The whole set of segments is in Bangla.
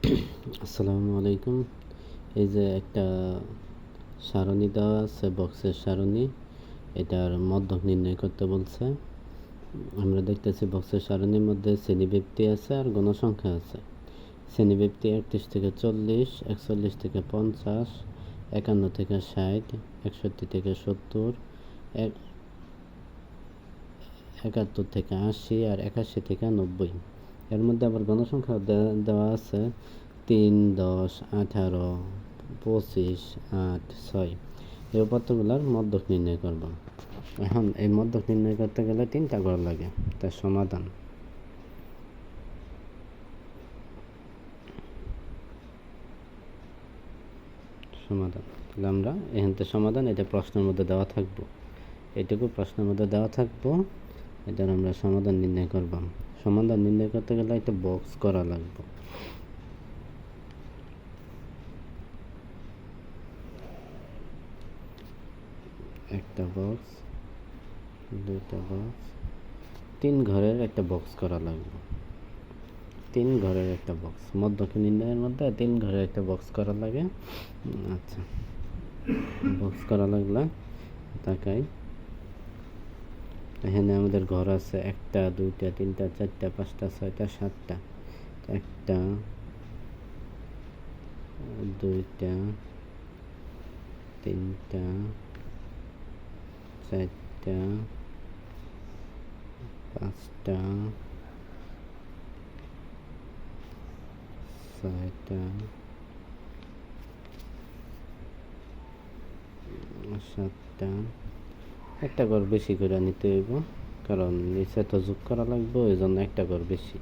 আসসালামু আলাইকুম। এই যে একটা সারণী দেওয়া আছে, বক্সের সারণী, এটার মধ্যক নির্ণয় করতে বলছে। আমরা দেখতেছি বক্সের সারণীর মধ্যে শ্রেণীব্যক্তি আছে আর গণসংখ্যা আছে। শ্রেণীব্যক্তি 31 থেকে 40, 41 থেকে 50, 51 থেকে 60, 61 থেকে 70, 71 থেকে 80 আর 81 থেকে 90। এর মধ্যে আবার গণসংখ্যা দেওয়া আছে 3, 10, 18, 25, 8, 6। এই উপাত্তগুলোর মধ্যক নির্ণয় করব। এখন এই মধ্যক নির্ণয় করতে গেলে 3টা ঘর লাগে। তার সমাধান তাহলে আমরা এখান থেকে সমাধান, এটা প্রশ্নের মধ্যে দেওয়া থাকবো, এটুকু প্রশ্নের মধ্যে দেওয়া থাকবো। এটার আমরা সমাধান নির্ণয় করব। সমাধান নির্ণয় করতে গেলে একটা বক্স করা লাগবে। একটা বক্স, দুইটা বক্স, 3 ঘরের একটা বক্স করা লাগবে। 3 ঘরের একটা বক্স, মধ্যক নির্ণয়ের মধ্যে 3 ঘরের একটা বক্স করা লাগে। আচ্ছা, বক্স করা লাগলে তাকাই, এখানে আমাদের ঘর আছে 1টা 2টা 3টা 4টা 5টা 6টা 7টা। 1টা 2টা 3টা 4টা 5টা 6টা 7টা। একটা ঘর বেশি করে নিতে হইব, কারণ নিচে তো যোগ করা লাগবে, ওই জন্য একটা ঘর বেশি।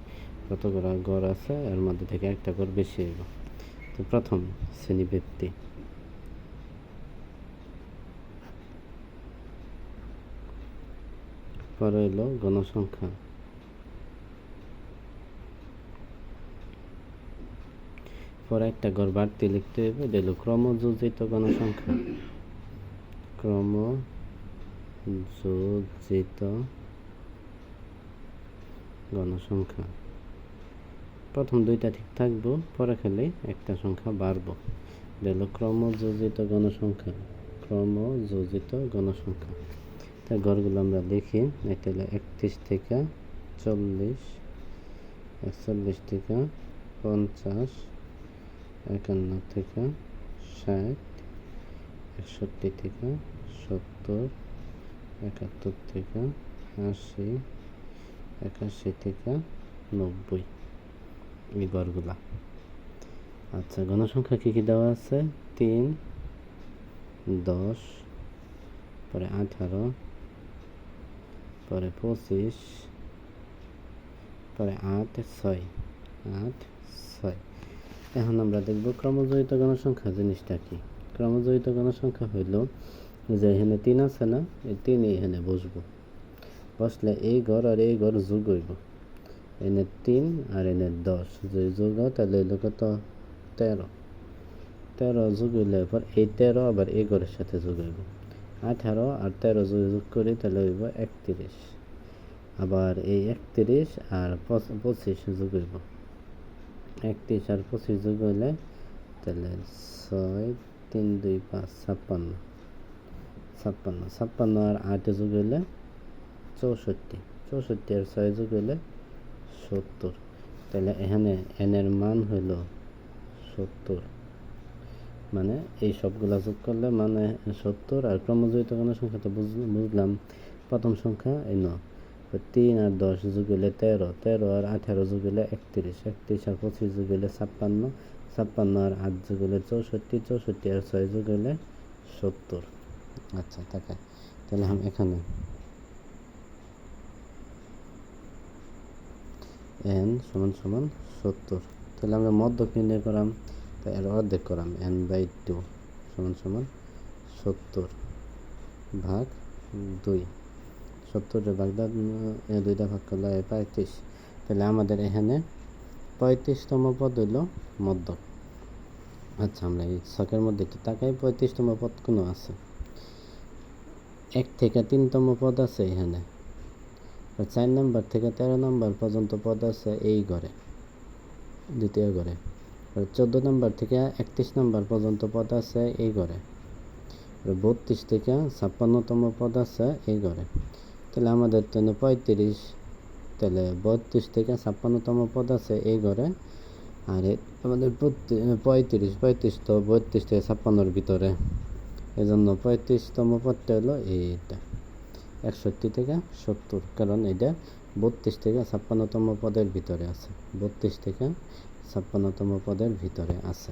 কতগুলো ঘর আছে এর মধ্যে থেকে একটা ঘর বেশি হইব। তো প্রথম শ্রেণীব্যক্তি, পরে হইল গণসংখ্যা, পরে একটা ঘর বাড়তি লিখতে হইব, এটা হইল ক্রমযোজিত গণসংখ্যা। ক্রমযোজিত গণসংখ্যা, প্রথম 2টা ঠিক থাকবো, পরে খেলে একটা সংখ্যা বাড়বো। এটা হলো ক্রমযোজিত গণসংখ্যা। ক্রমযোজিত গণসংখ্যা, তার ঘরগুলো আমরা লিখি। এটা হলো 31 থেকে 40, 41 থেকে 50, 51 থেকে 60, 61 থেকে 70, 71 থেকে 80, 81 থেকে 90, এই ঘরগুলা। আচ্ছা, গণসংখ্যা কী কী দেওয়া আছে? 3, 10, পরে 18, পরে 25, পরে 8, 6, 8, 6। এখন আমরা দেখব ক্রমযোজিত গণসংখ্যা জিনিসটা কি। ক্রমযোজিত গণসংখ্যা হইল যে এখানে 3 আছে না, এই 3 এখানে বসবো, বসলে এই ঘর আর এই ঘর যোগ হইব। এনে 3 আর এনে 10 যদি যোগ হয় তাহলে হইল কত? 13। 13 যোগ হইলে পর এই 13 আবার এই ঘরের সাথে যোগ হইব। 18 আর 13 যদি যোগ করি তাহলে হইব 31। আবার এই 31 আর 25 যোগ হইব। 31 আর 25 যোগ হইলে তাহলে 6, 3, 2, 5, 56। 56 আর 8 যোগ হইলে 64। 64 আর 6 যোগ হইলে 70। তাহলে এখানে n এর মান হইল 70, মানে এই সবগুলা যোগ করলে মানে 70। আর ক্রমযোজিত গণসংখ্যা তো বুঝলাম, প্রথম সংখ্যা এই 9, 3 আর 10 যোগ হইলে 13, 13 আর 18 যোগ হইলে 31, 31 আর 25 যোগ হইলে 56, 56 আর 8 যোগ হইলে 64, 64 আর 6 যোগ হইলে 70। আচ্ছা, তাহলে এখানে n সমান সমান 70। তাহলে আমরা মধ্যক নির্ণয় করাম, তাই এর অর্ধেক করাম, n/2 সমান সমান 70 ভাগ 2। 70 ভাগ 2টা ভাগ করলে 35। তাহলে আমাদের এখানে 35তম পদ হইল মধ্যক। আচ্ছা, আমরা এই ছকের মধ্যে একটু তাকাই, 35তম পদ কোনো আছে? 1 থেকে 3তম পদ আছে এখানে, 4 নম্বর থেকে 13 নম্বর পর্যন্ত পদ আছে এই ঘরে, দ্বিতীয় ঘরে। 14 নম্বর থেকে 31 নম্বর পর্যন্ত পদ আছে এই ঘরে। 32 থেকে 56তম পদ আছে এই ঘরে। তাহলে আমাদের তো 35, তাহলে 32 থেকে 56তম পদ আছে এই ঘরে। আর আমাদের 35 তো 32 থেকে 56-র ভিতরে, এই জন্য 35তম পদটা হলো এইটা 61 থেকে 70, কারণ এটা 32 থেকে 56তম পদের ভিতরে আছে, 32 থেকে 56তম পদের ভিতরে আছে।